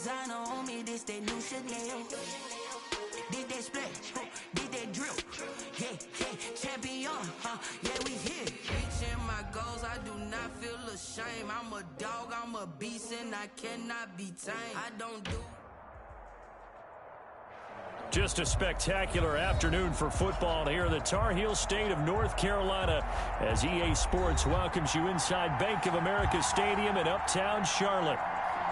designer on me, this that new Chanel. Did that split, did that drill. Yeah, champion, yeah, we here. Reaching my goals, I do not feel ashamed. I'm a dog, I'm a beast, and I cannot be tamed. I don't do... Just a spectacular afternoon for football here in the Tar Heel state of North Carolina as EA Sports welcomes you inside Bank of America Stadium in uptown Charlotte.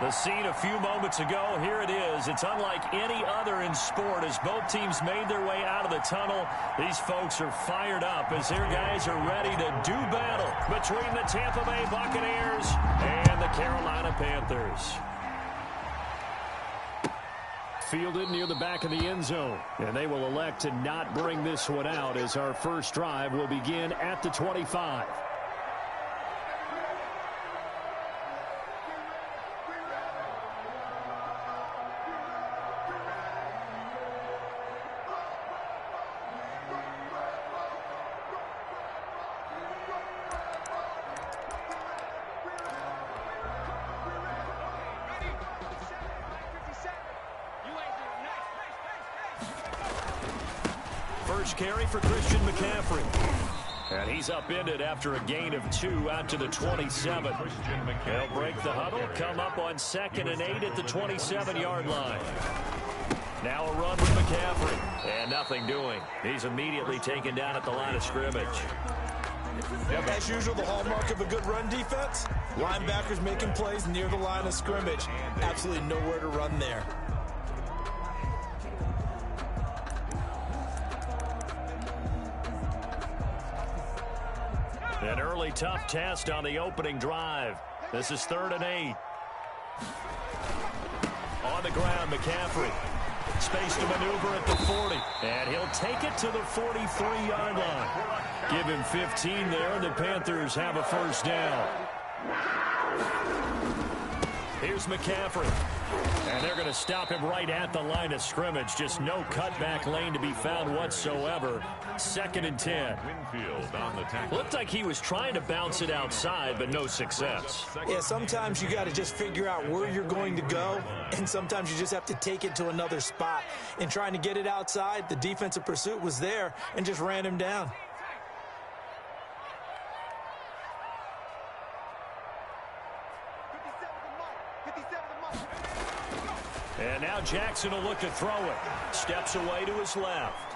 The scene a few moments ago, here it is. It's unlike any other in sport as both teams made their way out of the tunnel. These folks are fired up as their guys are ready to do battle between the Tampa Bay Buccaneers and the Carolina Panthers. Fielded near the back of the end zone, and they will elect to not bring this one out as our first drive will begin at the 25. First carry for Christian McCaffrey. And he's upended after a gain of 2 out to the 27. They'll break the huddle, come up on 2nd and 8 at the 27-yard line. Now a run with McCaffrey. And nothing doing. He's immediately taken down at the line of scrimmage. Yep, as usual, the hallmark of a good run defense. Linebackers making plays near the line of scrimmage. Absolutely nowhere to run there. An early tough test on the opening drive. This is 3rd and 8. On the ground, McCaffrey. Space to maneuver at the 40. And he'll take it to the 43-yard line. Give him 15 there, and the Panthers have a first down. Here's McCaffrey. And they're going to stop him right at the line of scrimmage. Just no cutback lane to be found whatsoever. 2nd and 10. Looked like he was trying to bounce it outside, but no success. Yeah, sometimes you got to just figure out where you're going to go, and sometimes you just have to take it to another spot. In trying to get it outside, the defensive pursuit was there and just ran him down. And now Jackson will look to throw it. Steps away to his left.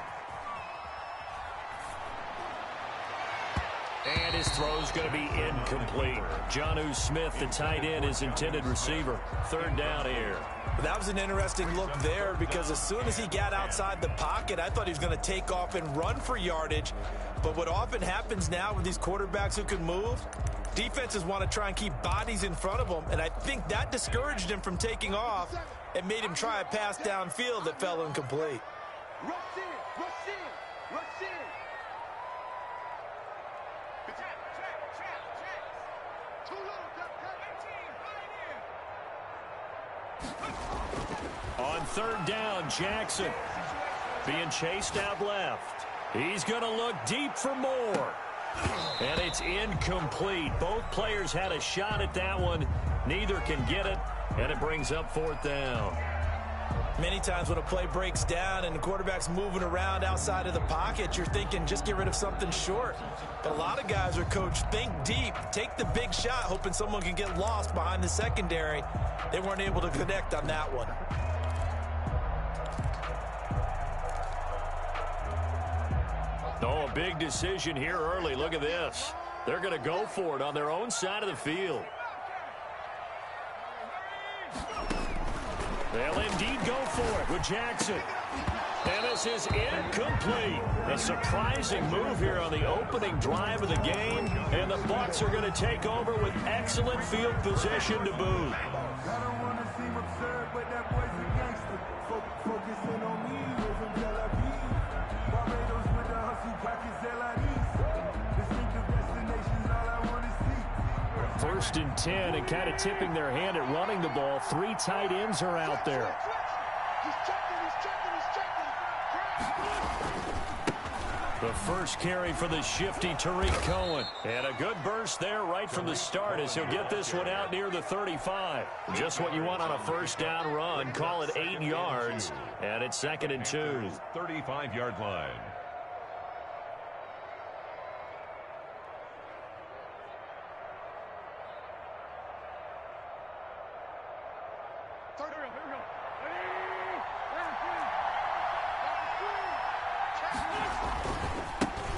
And his throw's going to be incomplete. Jonnu Smith, the tight end, his intended receiver. 3rd down here. That was an interesting look there because as soon as he got outside the pocket, I thought he was going to take off and run for yardage. But what often happens now with these quarterbacks who can move, defenses want to try and keep bodies in front of them, and I think that discouraged him from taking off and made him try a pass downfield that fell incomplete. Rush in, rush in, rush in. Too little, On 3rd down, Jackson being chased out left. He's going to look deep for more. And it's incomplete. Both players had a shot at that one. Neither can get it, and it brings up 4th down. Many times when a play breaks down and the quarterback's moving around outside of the pocket, you're thinking just get rid of something short. But a lot of guys are coached, think deep, take the big shot, hoping someone can get lost behind the secondary. They weren't able to connect on that one. Oh, a big decision here early. Look at this. They're going to go for it on their own side of the field. They'll indeed go for it with Jackson. And this is incomplete. A surprising move here on the opening drive of the game. And the Bucs are going to take over with excellent field position to boot. First and 10, and kind of tipping their hand at running the ball. 3 tight ends are out there. The first carry for the shifty Tariq Cohen. And a good burst there right from the start as he'll get this one out near the 35. Just what you want on a first down run. Call it 8 yards. And it's 2nd and 2. 35-yard line.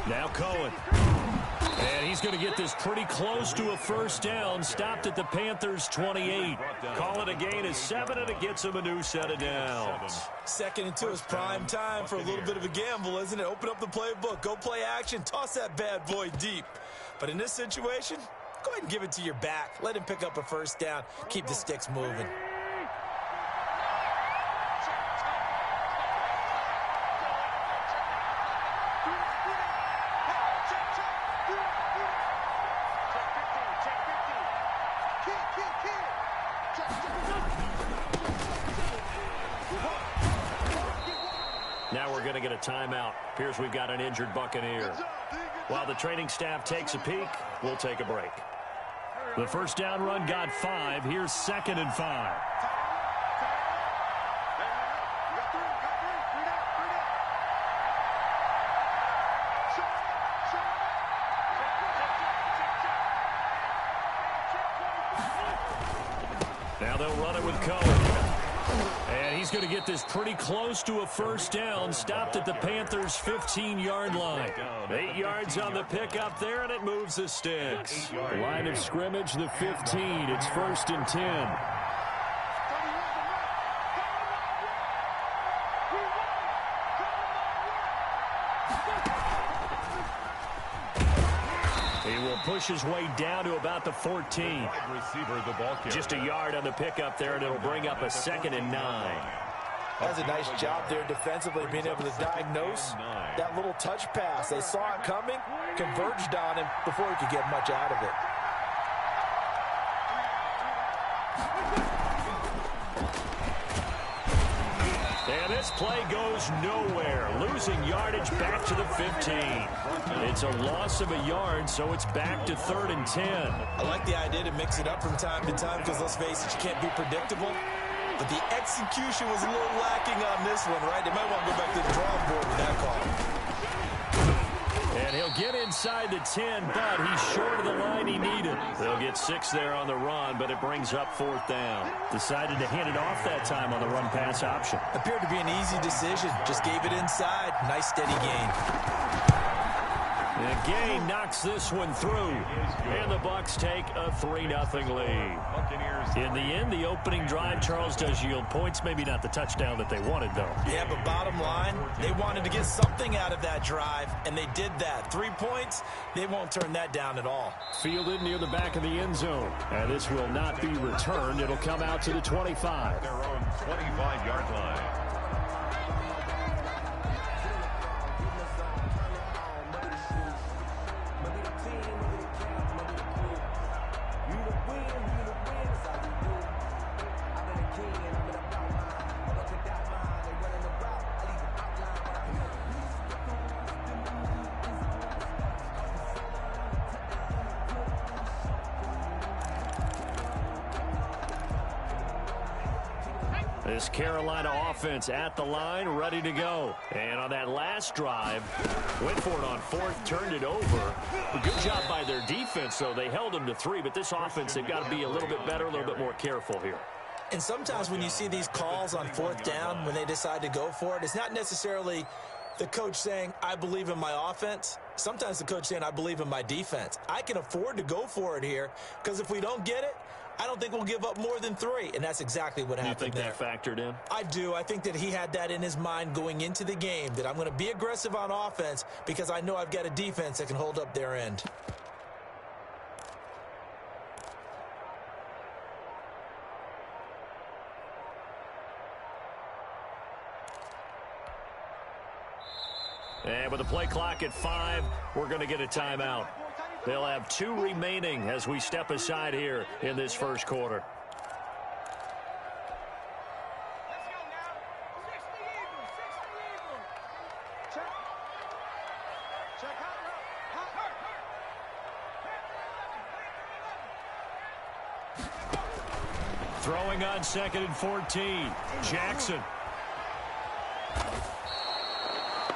Now Cohen. And he's going to get this pretty close to a first down. Stopped at the Panthers' 28. Call it a gain of 7, and it gets him a new set of downs. 2nd and 2 is prime time for a little bit of a gamble, isn't it? Open up the playbook, go play action, toss that bad boy deep. But in this situation, go ahead and give it to your back. Let him pick up a first down. Keep the sticks moving. Now we're going to get a timeout. Appears we've got an injured Buccaneer. While the training staff takes a peek, we'll take a break. The first down run got 5. Here's 2nd and 5. Now they'll run it with Cohen. And he's going to get this pretty close to a first down. Stopped at the Panthers' 15-yard line. 8 yards on the pickup there, and it moves the sticks. Line of scrimmage, the 15. It's 1st and 10. He will push his way down to about the 14. Just a yard on the pickup there, and it'll bring up a 2nd and 9. That's a nice job there defensively, being able to diagnose that little touch pass. They saw it coming, converged on him before he could get much out of it. And this play goes nowhere. Losing yardage back to the 15. It's a loss of a yard, so it's back to 3rd and 10. I like the idea to mix it up from time to time because, let's face it, you can't be predictable. But the execution was a little lacking on this one, right? They might want to go back to the drawing board with that call. And he'll get inside the 10, but he's short of the line he needed. They'll get 6 there on the run, but it brings up 4th down. Decided to hand it off that time on the run-pass option. Appeared to be an easy decision. Just gave it inside. Nice, steady gain. And Gain knocks this one through. And the Bucs take a 3-0 lead. In the end, the opening drive, Charles, does yield points. Maybe not the touchdown that they wanted, though. Yeah, but bottom line, they wanted to get something out of that drive, and they did that. 3 points, they won't turn that down at all. Fielded near the back of the end zone. And this will not be returned. It'll come out to the 25. Their own 25-yard line. This Carolina offense at the line, ready to go. And on that last drive, went for it on 4th, turned it over. A good job by their defense, though. They held them to 3, but this offense, they've got to be a little bit better, a little bit more careful here. And sometimes when you see these calls on 4th down, when they decide to go for it, it's not necessarily the coach saying, I believe in my offense. Sometimes the coach saying, I believe in my defense. I can afford to go for it here because if we don't get it, I don't think we'll give up more than 3, and that's exactly what happened there. You think that factored in? I do. I think that he had that in his mind going into the game, that I'm going to be aggressive on offense because I know I've got a defense that can hold up their end. And with the play clock at 5, we're going to get a timeout. They'll have 2 remaining as we step aside here in this first quarter. Throwing on 2nd and 14. Jackson.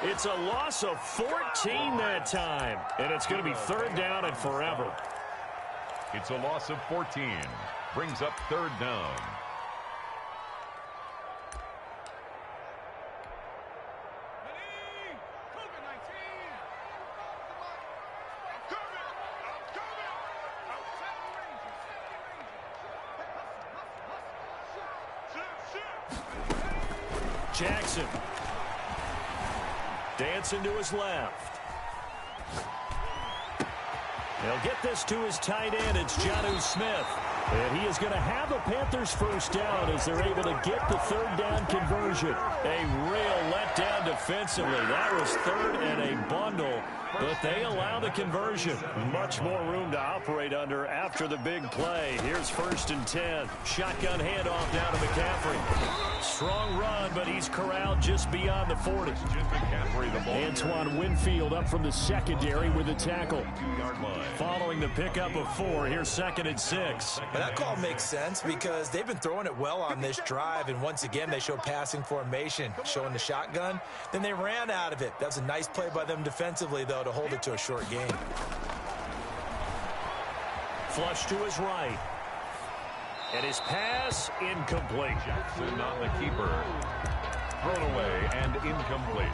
It's a loss of 14 that time. And it's going to be 3rd down and forever. It's a loss of 14. Brings up 3rd down. Jackson. Dancing to his left. He'll get this to his tight end. It's Jonnu Smith. And he is going to have the Panthers first down as they're able to get the 3rd down conversion. A real letdown defensively. That was 3rd and a bundle, but they allow the conversion. Much more room to operate under after the big play. Here's 1st and 10. Shotgun handoff down to McCaffrey. Strong run, but he's corralled just beyond the 40. Antoine Winfield up from the secondary with a tackle. Following the pickup of 4, here's 2nd and 6. But that call makes sense because they've been throwing it well on this drive, and once again they show passing formation, showing the shotgun. Then they ran out of it. That's a nice play by them defensively, though, to hold it to a short gain. Flush to his right. And his pass incomplete. Jackson on the keeper. Thrown away and incomplete.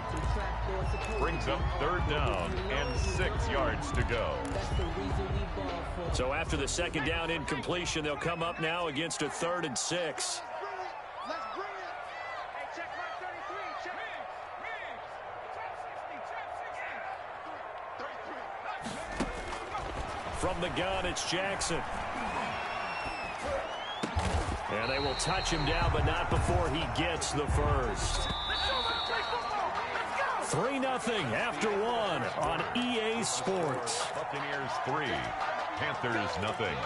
Brings up 3rd down and 6 yards to go. So after the 2nd down incompletion, they'll come up now against a 3rd and 6. From the gun, it's Jackson. And they will touch him down, but not before he gets the first. 3-0 after 1 on EA Sports. Buccaneers 3, Panthers nothing.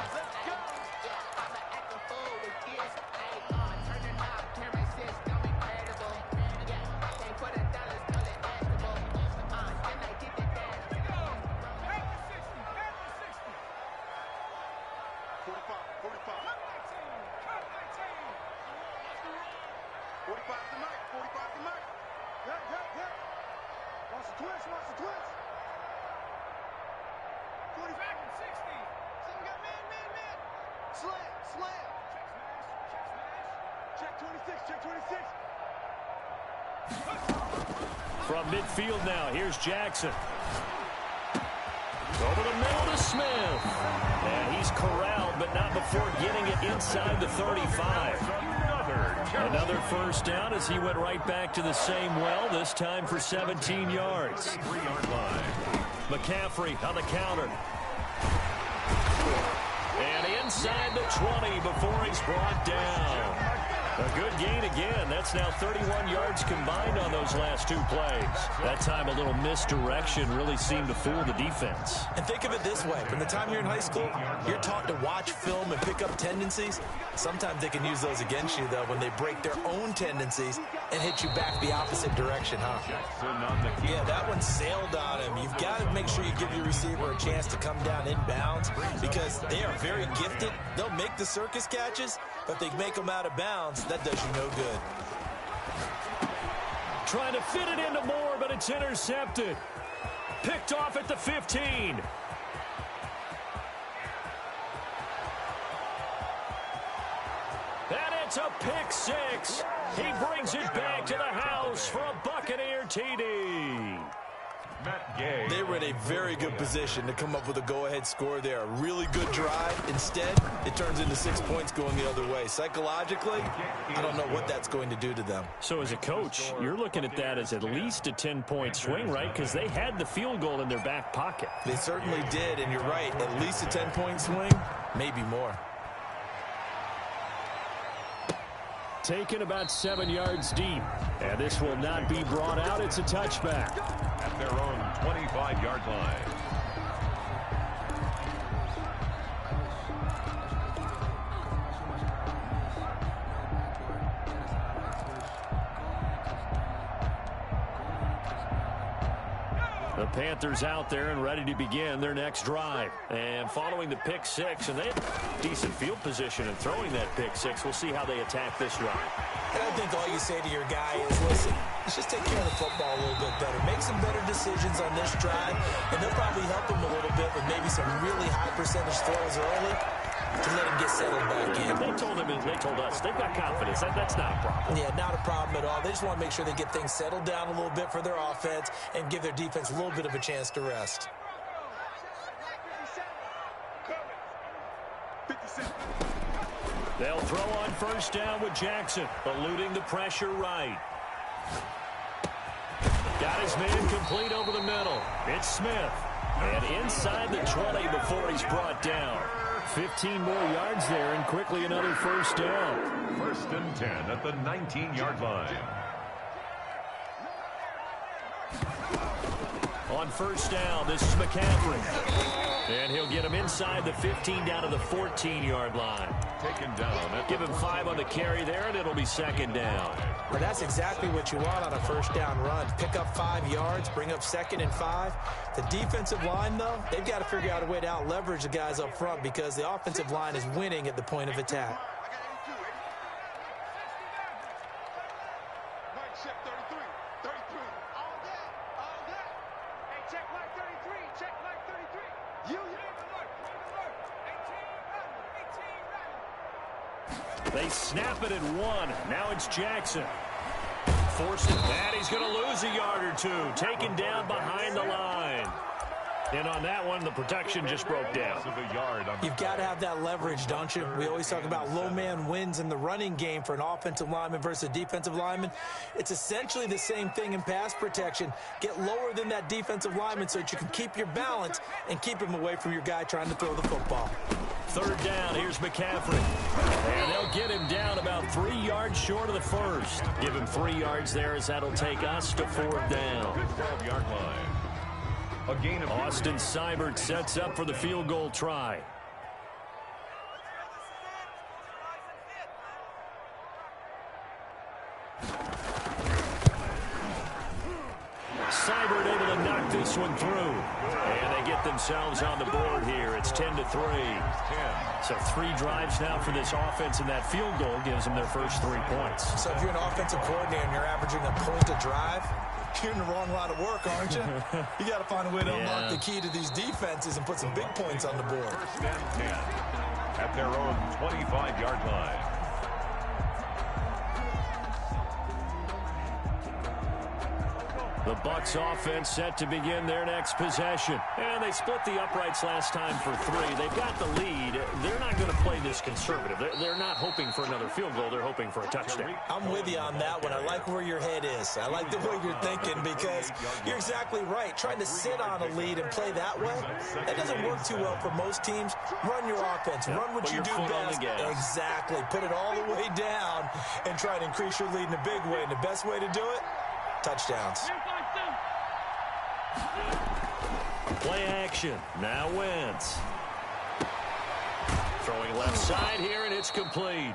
From midfield now, here's Jackson. Over the middle to Smith. And he's corralled, but not before getting it inside the 35. Another first down as he went right back to the same well, this time for 17 yards. 3-yard line. McCaffrey on the counter. And inside the 20 before he's brought down. A good gain again. That's now 31 yards combined on those last 2 plays. That time a little misdirection really seemed to fool the defense. And think of it this way. From the time you're in high school, you're taught to watch film and pick up tendencies. Sometimes they can use those against you, though, when they break their own tendencies and hit you back the opposite direction, huh? Yeah, that one sailed on him. You've got to make sure you give your receiver a chance to come down inbounds because they are very gifted. They'll make the circus catches, but they make them out of bounds. That does you no good. Trying to fit it into Moore, but it's intercepted. Picked off at the 15. And it's a pick 6. He brings it back to the house for a Buccaneer TD. They were in a very good position to come up with a go-ahead score there. A really good drive. Instead, it turns into 6 points going the other way. Psychologically, I don't know what that's going to do to them. So as a coach, you're looking at that as at least a 10-point swing, right? Because they had the field goal in their back pocket. They certainly did, and you're right. At least a 10-point swing, maybe more. Taken about 7 yards deep. And this will not be brought out. It's a touchback. At their own 25-yard line. The Panthers out there and ready to begin their next drive. And following the pick six, and they have decent field position in throwing that pick six. We'll see how they attack this drive. And I think all you say to your guy is, listen, let's just take care of the football a little bit better. Make some better decisions on this drive, and they'll probably help him a little bit with maybe some really high percentage throws early to let him get settled back in. They told us they've got confidence. That's not a problem. Yeah, not a problem at all. They just want to make sure they get things settled down a little bit for their offense and give their defense a little bit of a chance to rest. They'll throw on first down with Jackson, eluding the pressure right. Got his man complete over the middle. It's Smith. And inside the 20 before he's brought down. 15 more yards there, and quickly another first down. 1st and 10 at the 19-yard line. On first down, this is McCaffrey. And he'll get him inside the 15 down to the 14-yard line. Taken down. Give him 5 on the carry there, and it'll be 2nd down. Well, that's exactly what you want on a first down run. Pick up 5 yards, bring up 2nd and 5. The defensive line, though, they've got to figure out a way to out-leverage the guys up front because the offensive line is winning at the point of attack. They snap it at 1. Now it's Jackson. Forced it. And he's going to lose a yard or two. Taken down behind the line. And on that one, the protection just broke down. You've got to have that leverage, don't you? We always talk about low man wins in the running game for an offensive lineman versus a defensive lineman. It's essentially the same thing in pass protection. Get lower than that defensive lineman so that you can keep your balance and keep him away from your guy trying to throw the football. 3rd down, here's McCaffrey. And they'll get him down about 3 yards short of the first. Give him 3 yards there as that'll take us to 4th down. 12-yard line. A gain of Austin Seibert sets up for the field goal try. Seibert able to knock this one through. And they get themselves on the board here. It's 10-3. So 3 drives now for this offense, and that field goal gives them their first 3 points. So if you're an offensive coordinator and you're averaging a point a drive, you're in the wrong line of work, aren't you? You got to find a way to unlock the key to these defenses and put some big points on the board. 1st and 10 at their own 25-yard line. The Bucs offense set to begin their next possession. And they split the uprights last time for 3. They've got the lead. They're not going to play this conservative. They're not hoping for another field goal. They're hoping for a touchdown. I'm with you on that one. I like where your head is. I like the way you're thinking because you're exactly right. Trying to sit on a lead and play that way, that doesn't work too well for most teams. Run your offense. Run what you do best. Exactly. Put it all the way down and try to increase your lead in a big way. And the best way to do it, touchdowns. Play action. Now Wentz. Throwing left side here, and it's complete.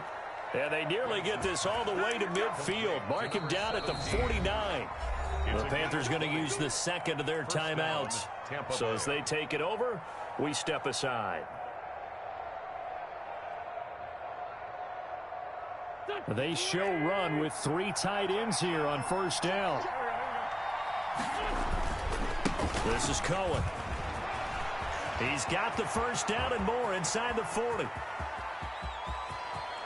And they nearly get this all the way to midfield. Mark him down at the 49. The Panthers going to use the 2nd of their timeouts. So as they take it over, we step aside. They show run with 3 tight ends here on first down. This is Cohen. He's got the first down and more inside the 40.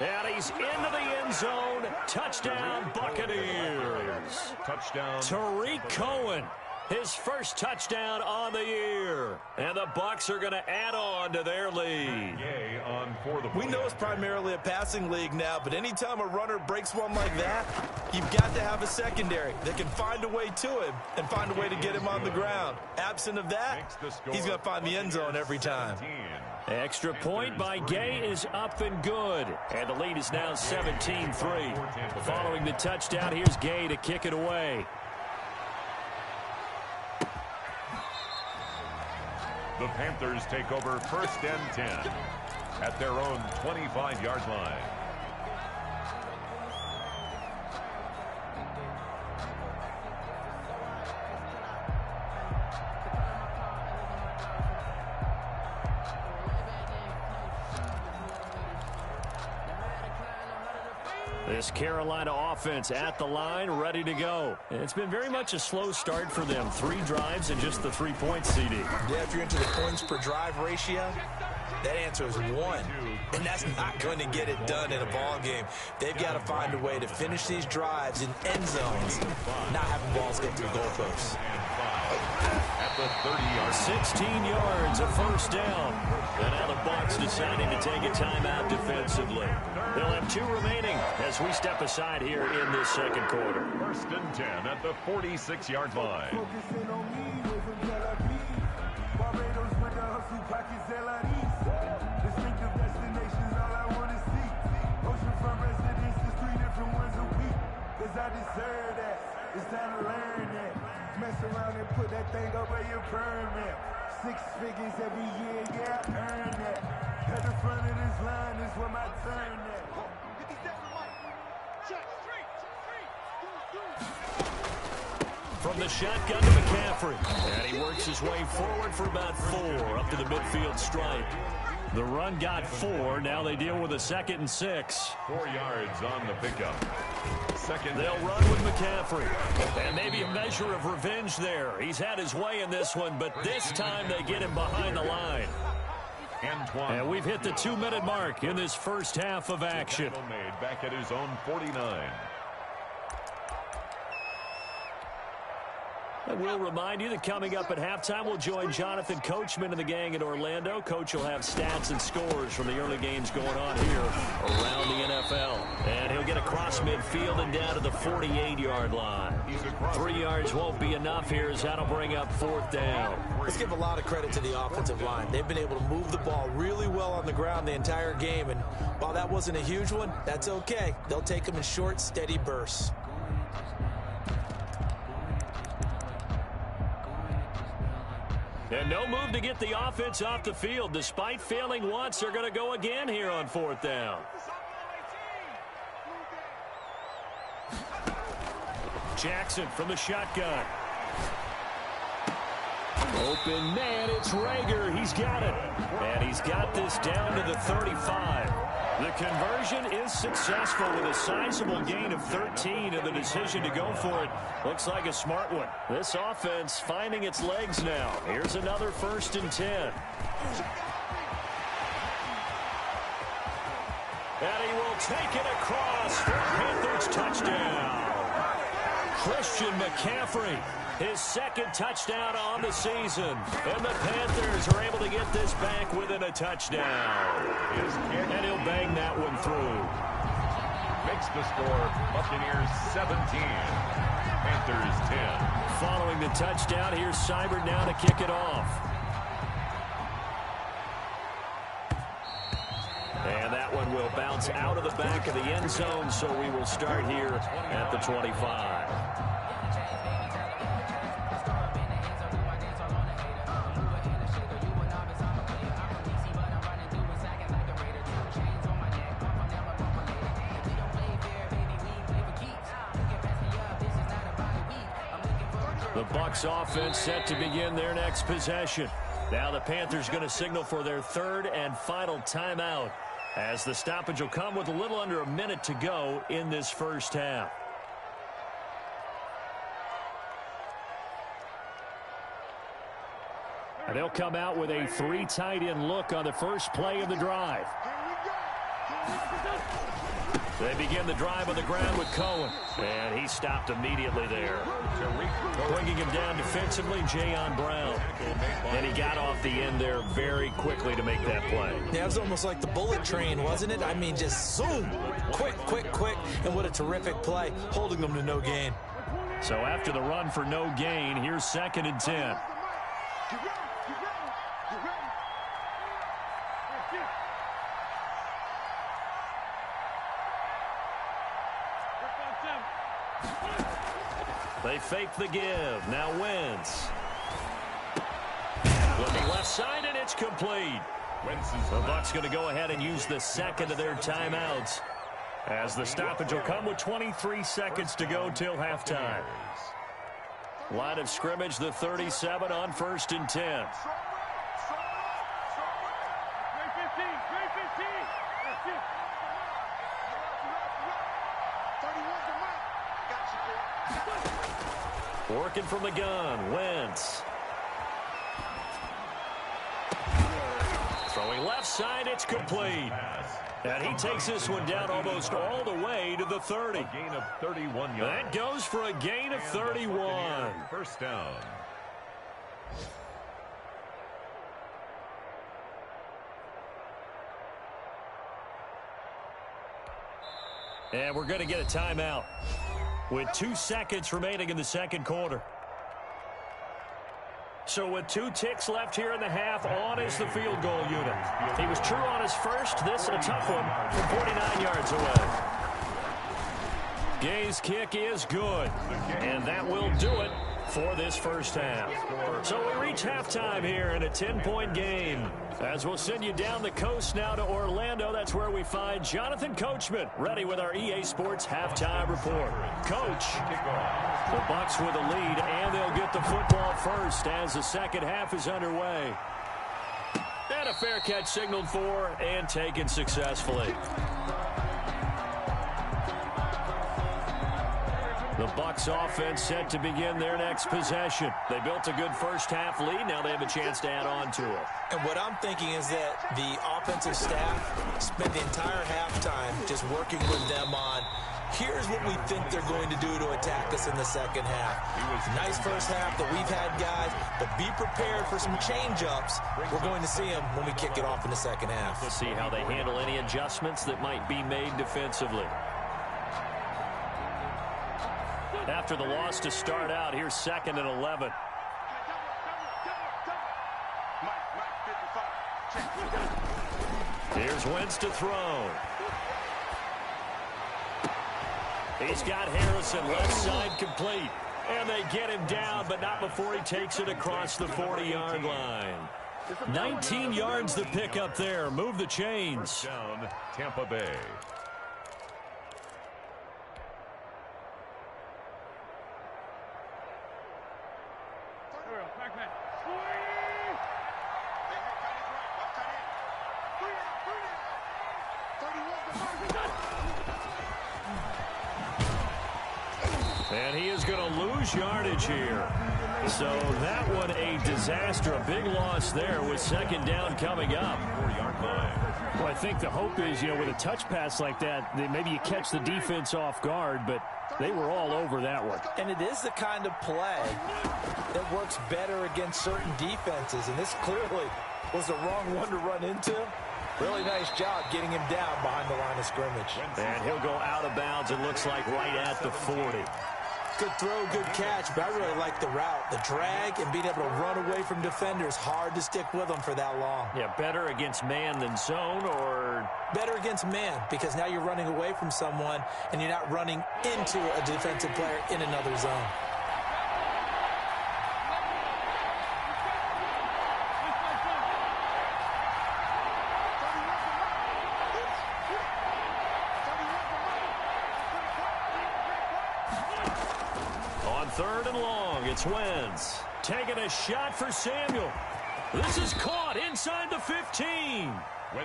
And he's into the end zone. Touchdown, Buccaneers. Touchdown. Tariq Cohen, his first touchdown on the year. And the Bucs are going to add on to their lead. We know it's primarily a passing league now, but anytime a runner breaks one like that, you've got to have a secondary that can find a way to him and find a way to get him on the ground. Absent of that, he's going to find the end zone every time. Extra point by Gay is up and good. And the lead is now 17-3. Following the touchdown, here's Gay to kick it away. The Panthers take over 1st and 10 at their own 25-yard line. This Carolina offense at the line, ready to go. It's been very much a slow start for them. 3 drives and just the 3 points, CD. Yeah, if you're into the points per drive ratio, that answer is 1. And that's not going to get it done in a ball game. They've got to find a way to finish these drives in end zones, not having balls go through goalposts. At the 30-yard 16 yards, a first down. And now the Bucs deciding to take a timeout defensively. They'll have 2 remaining as we step aside here in this second quarter. 1st and 10 at the 46-yard line. I deserve that. It's time to learn that. Mess around and put that thing up where your permit. 6 figures every year, yeah, I earn that. At the front of this line is where my turn at. From the shotgun to McCaffrey. And he works his way forward for about 4 up to the midfield stripe. The run got 4. Now they deal with a 2nd and 6. 4 yards on the pickup. They'll run with McCaffrey. And maybe a measure of revenge there. He's had his way in this one, but this time they get him behind the line. And we've hit the 2-minute mark in this first half of action. Made back at his own 49. I will remind you that coming up at halftime, we'll join Jonathan Coachman and the gang in Orlando. Coach will have stats and scores from the early games going on here around the NFL. And he'll get across midfield and down to the 48-yard line. 3 yards won't be enough here as that'll bring up 4th down. Let's give a lot of credit to the offensive line. They've been able to move the ball really well on the ground the entire game. And while that wasn't a huge one, that's okay. They'll take them in short, steady bursts. And no move to get the offense off the field. Despite failing once, they're going to go again here on 4th down. Jackson from the shotgun. Open man, it's Rager. He's got it. And he's got this down to the 35. The conversion is successful with a sizable gain of 13, and the decision to go for it looks like a smart one. This offense finding its legs now. Here's another 1st and 10. And he will take it across for Panthers touchdown. Christian McCaffrey, his 2nd touchdown on the season. And the Panthers are able to get this back within a touchdown. And he'll bang that one through. Makes the score Buccaneers 17, Panthers 10. Following the touchdown, here's Seibert now to kick it off. And that one will bounce out of the back of the end zone, so we will start here at the 25. The Bucs offense set to begin their next possession. Now the Panthers going to signal for their 3rd and final timeout, as the stoppage will come with a little under a minute to go in this first half. And they'll come out with a 3 tight end look on the first play of the drive. They begin the drive on the ground with Cohen. And he stopped immediately there. Bringing him down defensively, Jayon Brown. And he got off the end there very quickly to make that play. Yeah, it was almost like the bullet train, wasn't it? I mean, just zoom. Quick, quick, quick. And what a terrific play, holding them to no gain. So after the run for no gain, here's 2nd and 10. They fake the give. Now Wentz. Looking left side, and it's complete. The Bucs going to go ahead and use the 2nd of their timeouts, as the stoppage will come with 23 seconds to go till halftime. Line of scrimmage, the 37 on 1st and 10. Working from the gun, Wentz. Throwing left side, it's complete. And he takes this one down almost all the way to the 30. A gain of 31 yards. That goes for a gain of 31. First down. And we're going to get a timeout with 2 seconds remaining in the second quarter. So with 2 ticks left here in the half, on is the field goal unit. He was true on his first. This a tough one from 49 yards away. Gay's kick is good, and that will do it for this first half. So we reach halftime here in a 10-point game. As we'll send you down the coast now to Orlando, that's where we find Jonathan Coachman, ready with our EA Sports halftime report. Coach, the Bucs with a lead, and they'll get the football first as the second half is underway. And a fair catch signaled for and taken successfully. The Bucs offense set to begin their next possession. They built a good first half lead. Now they have a chance to add on to it. And what I'm thinking is that the offensive staff spent the entire halftime just working with them on, here's what we think they're going to do to attack us in the second half. Nice first half that we've had, guys, but be prepared for some change-ups. We're going to see them when we kick it off in the second half. Let's see how they handle any adjustments that might be made defensively. After the loss to start out, here's 2nd and 11. Here's Wentz to throw. He's got Harrison left side complete. And they get him down, but not before he takes it across the 40-yard line. 19 yards to pick up there. Move the chains. First down, Tampa Bay. And he is going to lose yardage here. So that one a disaster. A big loss there with second down coming up. 4-yard line. Well, I think the hope is, with a touch pass like that, maybe you catch the defense off guard, but they were all over that one. And it is the kind of play that works better against certain defenses. And this clearly was the wrong one to run into. Really nice job getting him down behind the line of scrimmage. And he'll go out of bounds, it looks like, right at the 40. Good throw, good catch, but I really like the route. The drag and being able to run away from defenders. Hard to stick with them for that long. Yeah, better against man than zone, or? Better against man, because now you're running away from someone and you're not running into a defensive player in another zone. Third and long, it's Wentz. Taking a shot for Samuel. This is caught inside the 15.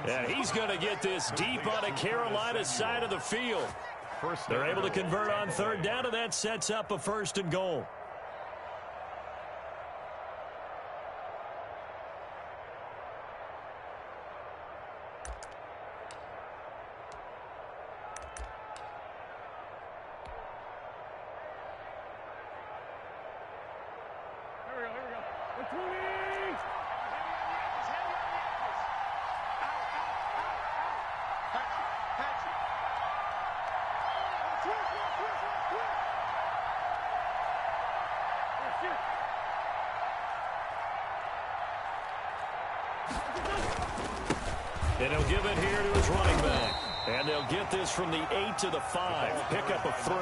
And he's going to get this deep on the Carolina side of the field. They're able to convert on third down, and that sets up a 1st and goal. And he'll give it here to his running back. And they'll get this from the 8 to the 5. Pick up a 3.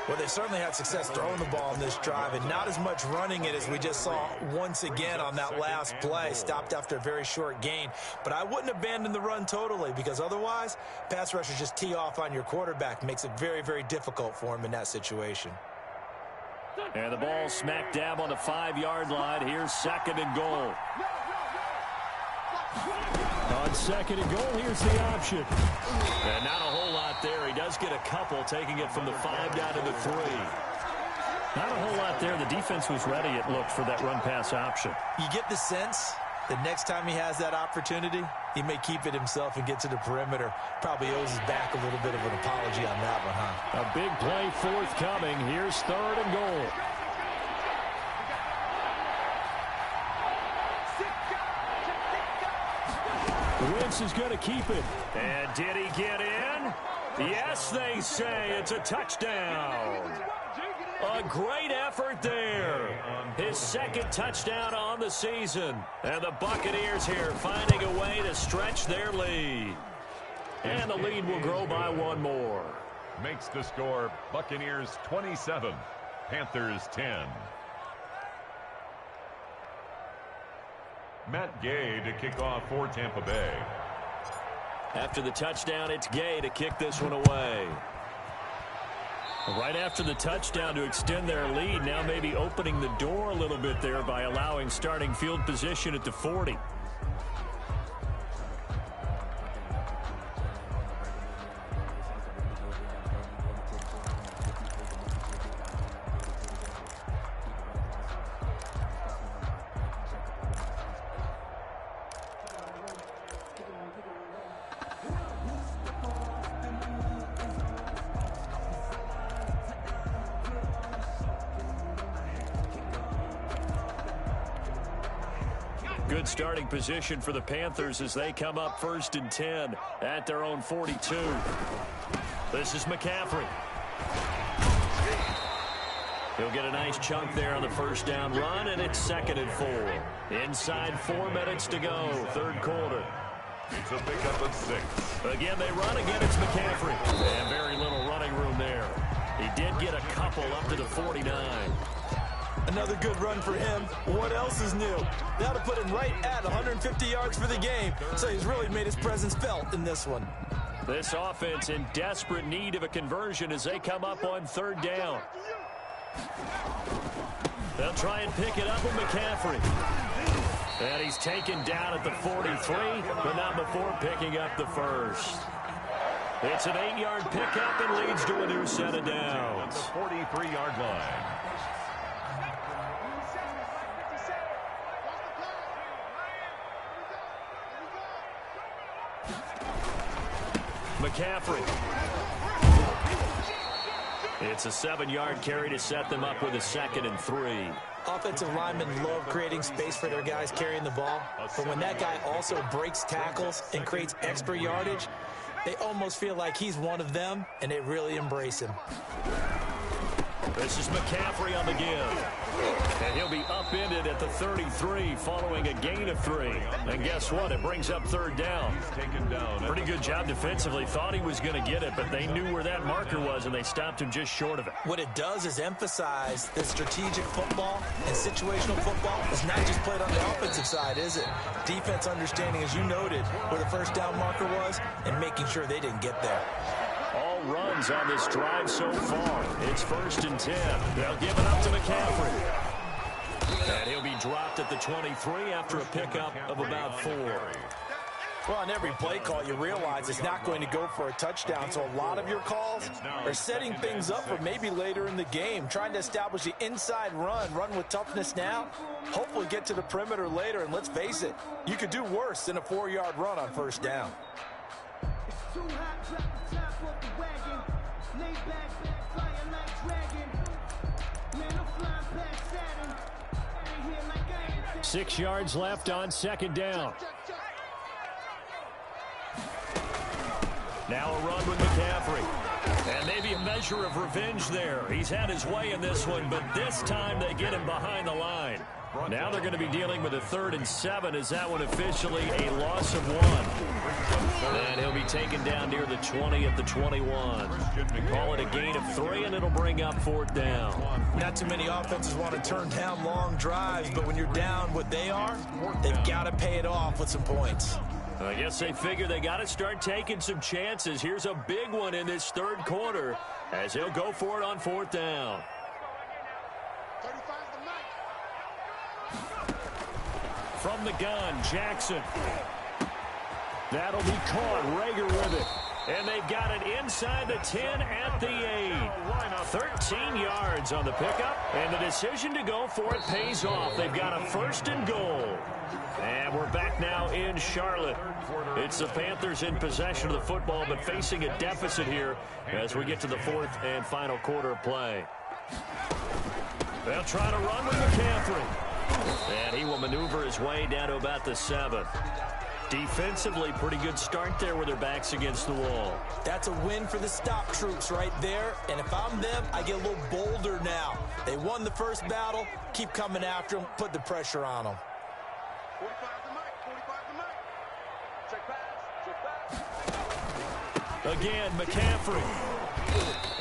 Well, they certainly had success throwing the ball in this drive, and not as much running it as we just saw once again on that last play. Stopped after a very short gain. But I wouldn't abandon the run totally, because otherwise, pass rushers just tee off on your quarterback. Makes it very, very difficult for him in that situation. And the ball smack dab on the 5-yard line. Here's 2nd and goal. On On second and goal, here's the option. And not a whole lot there. He does get a couple, taking it from the 5 down to the 3. Not a whole lot there. The defense was ready, it looked, for that run-pass option. You get the sense that next time he has that opportunity, he may keep it himself and get to the perimeter. Probably owes his back a little bit of an apology on that one, huh? A big play forthcoming. Here's 3rd and goal. Wentz is going to keep it. And did he get in? Yes, they say it's a touchdown. A great effort there. His 2nd touchdown on the season. And the Buccaneers here finding a way to stretch their lead. And the lead will grow by 1 more. Makes the score Buccaneers 27, Panthers 10. Matt Gay to kick off for Tampa Bay. After the touchdown, it's Gay to kick this one away. Right after the touchdown to extend their lead, now maybe opening the door a little bit there by allowing starting field position at the 40. Good starting position for the Panthers as they come up 1st and 10 at their own 42. This is McCaffrey. He'll get a nice chunk there on the 1st down run, and it's 2nd and 4. Inside 4 minutes to go, 3rd quarter. It's a pickup of 6. Again, they run. Again, it's McCaffrey. And very little running room there. He did get a couple up to the 49. Another good run for him. What else is new? That'll put him right at 150 yards for the game, so he's really made his presence felt in this one. This offense in desperate need of a conversion as they come up on 3rd down. They'll try and pick it up with McCaffrey. And he's taken down at the 43, but not before picking up the 1st. It's an 8-yard pickup and leads to a new set of downs. The 43-yard line. McCaffrey. It's a 7-yard carry to set them up with a 2nd and 3. Offensive linemen love creating space for their guys carrying the ball, but when that guy also breaks tackles and creates extra yardage, they almost feel like he's one of them, and they really embrace him. This is McCaffrey on the give. And he'll be upended at the 33 following a gain of 3. And guess what? It brings up 3rd down. He's taken down. Pretty good job defensively. Thought he was going to get it, but they knew where that marker was, and they stopped him just short of it. What it does is emphasize that strategic football and situational football is not just played on the offensive side, is it? Defense understanding, as you noted, where the 1st down marker was and making sure they didn't get there. All runs on this drive so far. It's 1st and 10. They'll give it up to McCaffrey. And he'll be dropped at the 23 after a pickup of about 4. Well, on every play call, you realize it's not going to go for a touchdown, so a lot of your calls are setting things up for maybe later in the game, trying to establish the inside run with toughness now, hopefully get to the perimeter later, and let's face it, you could do worse than a 4-yard run on 1st down. Too hot, drop the top off the wagon. Lay back, flying like dragon. Man, I'm flying past Saturn. Ain't here like I ain't 6 yards left on 2nd down. Now a run with McCaffrey. And maybe a measure of revenge there. He's had his way in this one, but this time they get him behind the line. Now they're going to be dealing with a 3rd and 7 as that one officially a loss of 1. And he'll be taken down near the 20 at the 21. Call it a gain of 3, and it'll bring up 4th down. Not too many offenses want to turn down long drives, but when you're down what they are, they've got to pay it off with some points. I guess they figure they got to start taking some chances. Here's a big one in this 3rd quarter as he'll go for it on 4th down. From the gun, Jackson. That'll be caught. Rager with it. And they've got it inside the 10 at the 8. 13 yards on the pickup. And the decision to go for it pays off. They've got a 1st and goal. And we're back now in Charlotte. It's the Panthers in possession of the football, but facing a deficit here as we get to the 4th and final quarter of play. They'll try to run with McCaffrey. And he will maneuver his way down to about the 7. Defensively, pretty good start there with their backs against the wall. That's a win for the stop troops right there. And if I'm them, I get a little bolder now. They won the first battle. Keep coming after them. Put the pressure on them. 45 the mic. 45 the mic. Check pass. Check pass. Again, McCaffrey.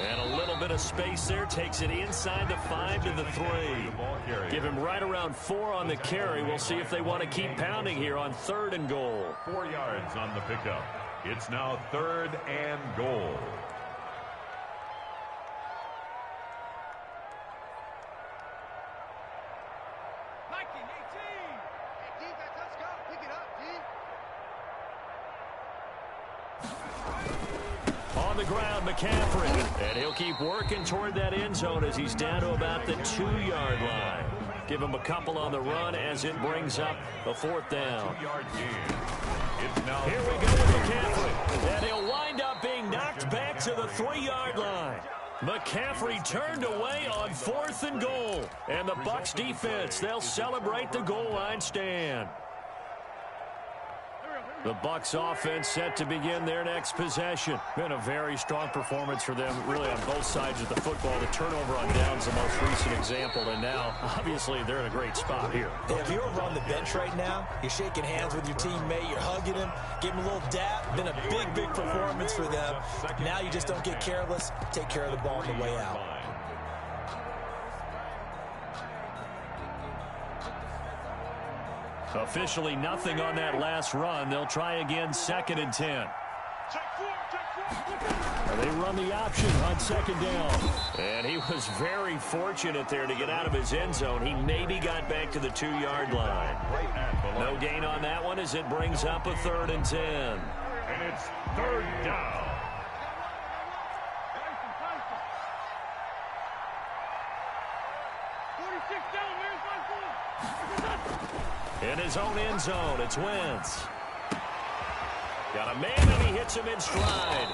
And a little bit of space there. Takes it inside the 5 to the 3. Give him right around 4 on the carry. We'll see if they want to keep pounding here on 3rd and goal. 4 yards on the pickup. It's now 3rd and goal. On the ground, McCaffrey. And he'll keep working toward that end zone as he's down to about the 2-yard line. Give him a couple on the run as it brings up the 4th down. Here we go with McCaffrey. And he'll wind up being knocked back to the 3-yard line. McCaffrey turned away on 4th and goal. And the Bucs defense, they'll celebrate the goal line stand. The Bucs offense set to begin their next possession. Been a very strong performance for them, really on both sides of the football. The turnover on downs the most recent example, and now, obviously, they're in a great spot here. If you're over on the bench right now, you're shaking hands with your teammate, you're hugging him, give him a little dap. Been a big, big performance for them. Now you just don't get careless. Take care of the ball on the way out. Officially nothing on that last run. They'll try again, 2nd and 10. They run the option on 2nd down. And he was very fortunate there to get out of his end zone. He maybe got back to the 2-yard line. No gain on that one as it brings up a 3rd and 10. And it's 3rd down. In his own end zone, it's Wentz. Got a man, and he hits him in stride.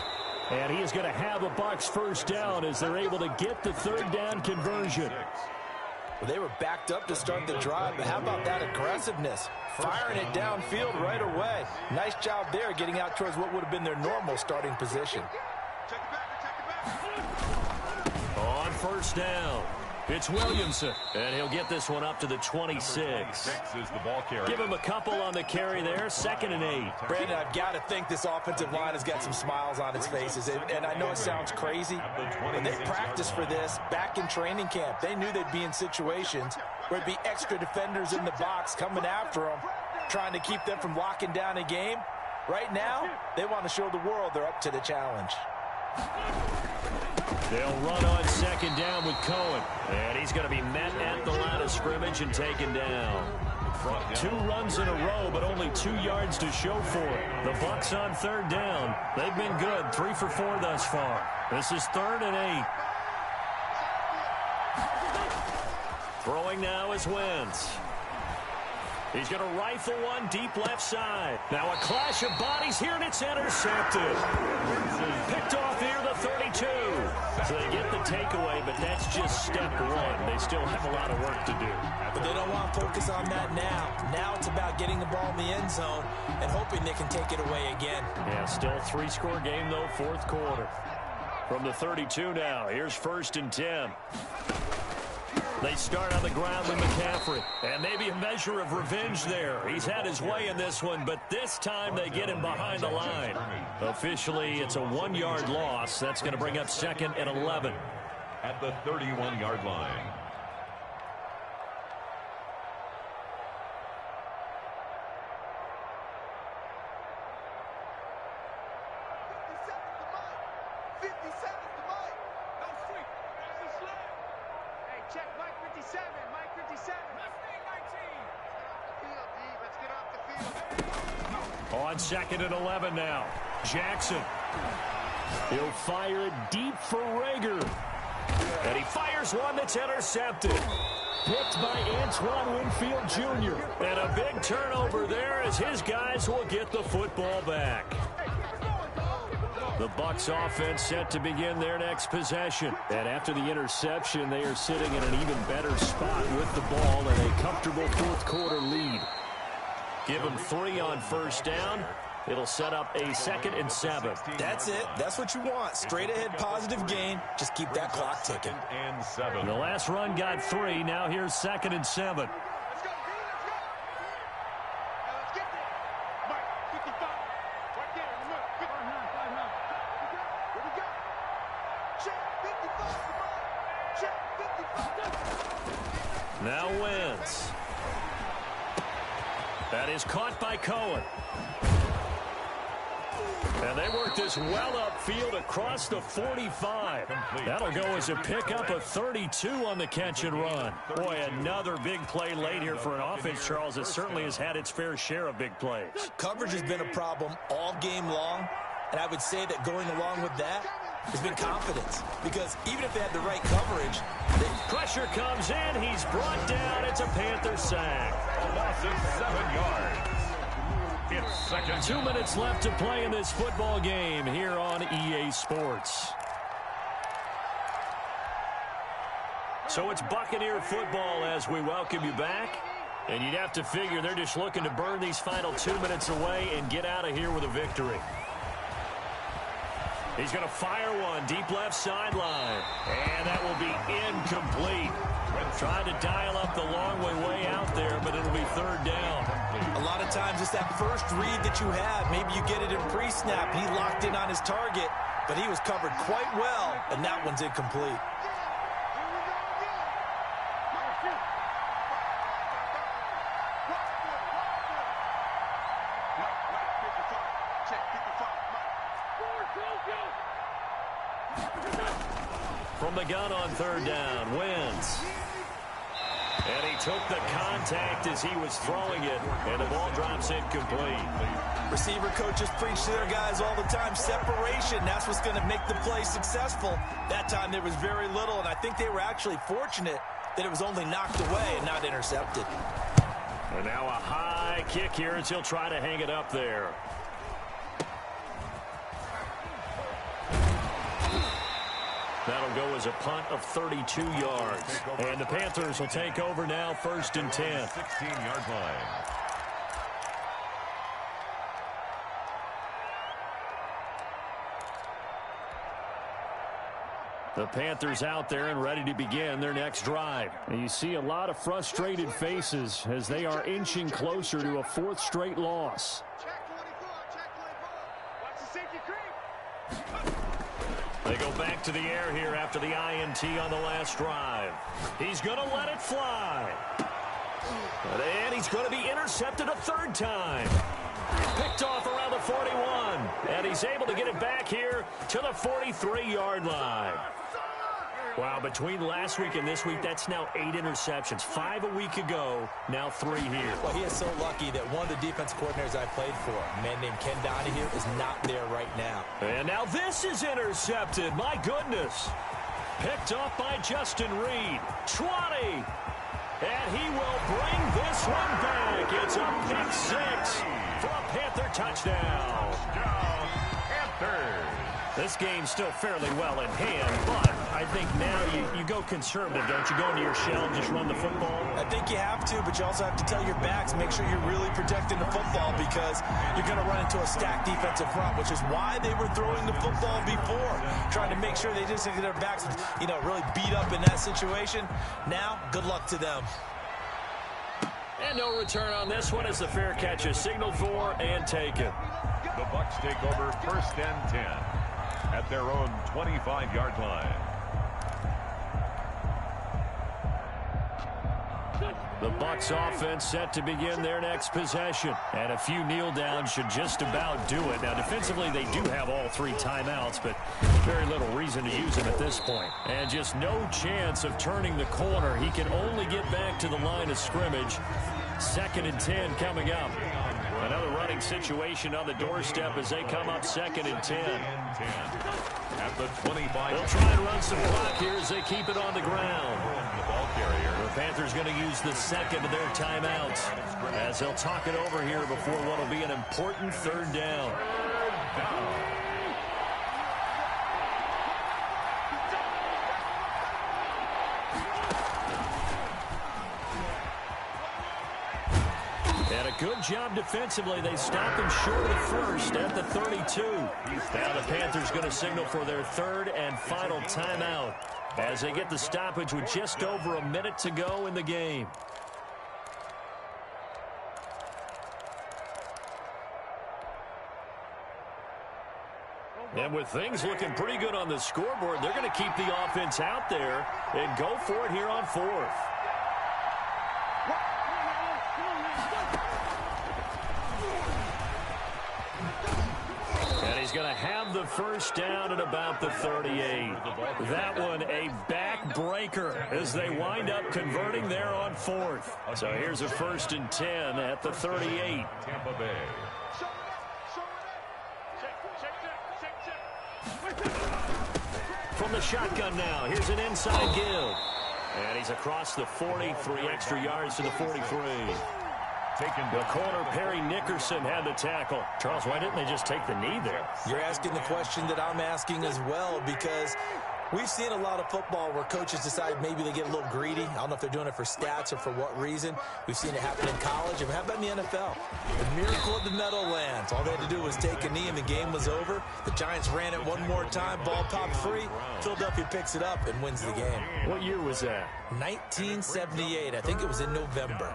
And he is going to have a Bucs 1st down as they're able to get the 3rd down conversion. Well, they were backed up to start the drive, but how about that aggressiveness? Firing it downfield right away. Nice job there getting out towards what would have been their normal starting position. On 1st down, it's Williamson, and he'll get this one up to the 26. Give him a couple on the carry there, 2nd and 8. Brandon, I've got to think this offensive line has got some smiles on its faces, and I know it sounds crazy, but they practiced for this back in training camp. They knew they'd be in situations where there'd be extra defenders in the box coming after them, trying to keep them from locking down a game. Right now, they want to show the world they're up to the challenge. They'll run on 2nd down with Cohen. And he's going to be met at the line of scrimmage and taken down. 2 runs in a row, but only 2 yards to show for it. The Bucs on 3rd down. They've been good, 3 for 4 thus far. This is 3rd and 8. Throwing now is Wentz. He's going to rifle one deep left side. Now a clash of bodies here, and it's intercepted. Picked off near the 32. So they get the takeaway, but that's just step 1. They still have a lot of work to do. But they don't want to focus on that now. Now it's about getting the ball in the end zone and hoping they can take it away again. Yeah, still a 3-score game, though, 4th quarter. From the 32 now, here's 1st and 10. They start on the ground with McCaffrey, and maybe a measure of revenge there. He's had his way in this one, but this time they get him behind the line. Officially, it's a 1-yard loss. That's going to bring up 2nd and 11. At the 31-yard line. On 2nd and 11 now. Jackson. He'll fire it deep for Rager. And he fires one that's intercepted. Picked by Antoine Winfield Jr. And a big turnover there as his guys will get the football back. The Bucs offense set to begin their next possession. And after the interception, they are sitting in an even better spot with the ball and a comfortable fourth quarter lead. Give them 3 on first down. It'll set up a 2nd and 7. That's it. That's what you want. Straight ahead, positive gain. Just keep that clock ticking. And 7. The last run got 3. Now here's 2nd and 7. Now Wentz. That is caught by Cohen. And they work this well upfield across the 45. That'll go as a pickup of 32 on the catch and run. Boy, another big play late here for an offense, Charles, that certainly has had its fair share of big plays. Coverage has been a problem all game long, and I would say that going along with that has been confidence. Because even if they had the right coverage, pressure comes in. He's brought down. It's a Panther sack. A loss of 7 yards. It's 2nd. 2 minutes left to play in this football game here on EA Sports. So it's Buccaneer football as we welcome you back. And you'd have to figure they're just looking to burn these final 2 minutes away and get out of here with a victory. He's going to fire one deep left sideline. And that will be incomplete. Tried to dial up the long way out there, but it'll be 3rd down. A lot of times it's that first read that you have. Maybe you get it in pre-snap. He locked in on his target, but he was covered quite well, and that one's incomplete. From the gun on 3rd down, Wentz. And he took the contact as he was throwing it, and the ball drops incomplete. Receiver coaches preach to their guys all the time. Separation, that's what's going to make the play successful. That time there was very little, and I think they were actually fortunate that it was only knocked away and not intercepted. And now a high kick here as he'll try to hang it up there. That'll go as a punt of 32 yards. And the Panthers will take over now, 1st and 10. 16-yard line. The Panthers out there and ready to begin their next drive. And you see a lot of frustrated faces as they are inching closer to a 4th straight loss. They go back to the air here after the INT on the last drive. He's going to let it fly. And he's going to be intercepted a 3rd time. Picked off around the 41. And he's able to get it back here to the 43-yard line. Wow, between last week and this week, that's now 8 interceptions. 5 a week ago, now 3 here. Well, he is so lucky that one of the defense coordinators I played for, a man named Ken Donahue, is not there right now. And now this is intercepted. My goodness. Picked off by Justin Reed. 20. And he will bring this one back. It's a pick 6 for a Panther touchdown. Panthers. This game's still fairly well in hand, but I think now you go conservative, don't you? Go into your shell and just run the football? I think you have to, but you also have to tell your backs, make sure you're really protecting the football because you're going to run into a stacked defensive front, which is why they were throwing the football before, trying to make sure they didn't get their backs, really beat up in that situation. Now, good luck to them. And no return on this one as the fair catch is signaled for and taken. The Bucs take over 1st and 10 at their own 25-yard line. The Bucs offense set to begin their next possession. And a few kneel downs should just about do it. Now, defensively, they do have all 3 timeouts, but very little reason to use them at this point. And just no chance of turning the corner. He can only get back to the line of scrimmage. 2nd and 10 coming up. Another running Third-and-9 situation on the doorstep as they come up 2nd and 10. At the 25. They'll try and run some clock here as they keep it on the ground. The ball carrier. The Panthers going to use the second of their timeouts as they'll talk it over here before what will be an important 3rd down. And a good job defensively. They stop him short of the first at the 32. Now the Panthers going to signal for their 3rd and final timeout as they get the stoppage with just over a minute to go in the game. And with things looking pretty good on the scoreboard, they're going to keep the offense out there and go for it here on 4th. And he's going to have the first down at about the 38. That one a backbreaker as they wind up converting there on 4th. So here's a 1st and 10 at the 38. Tampa Bay. From the shotgun now, here's an inside give. And he's across the 40, 3 extra yards to the 43. The corner, Perry Nickerson, had the tackle. Charles, why didn't they just take the knee there? You're asking the question that I'm asking as well, because we've seen a lot of football where coaches decide maybe they get a little greedy. I don't know if they're doing it for stats or for what reason. We've seen it happen in college. And how about in the NFL? The miracle of the Meadowlands. All they had to do was take a knee and the game was over. The Giants ran it one more time. Ball popped free. Philadelphia picks it up and wins the game. What year was that? 1978. I think it was in November.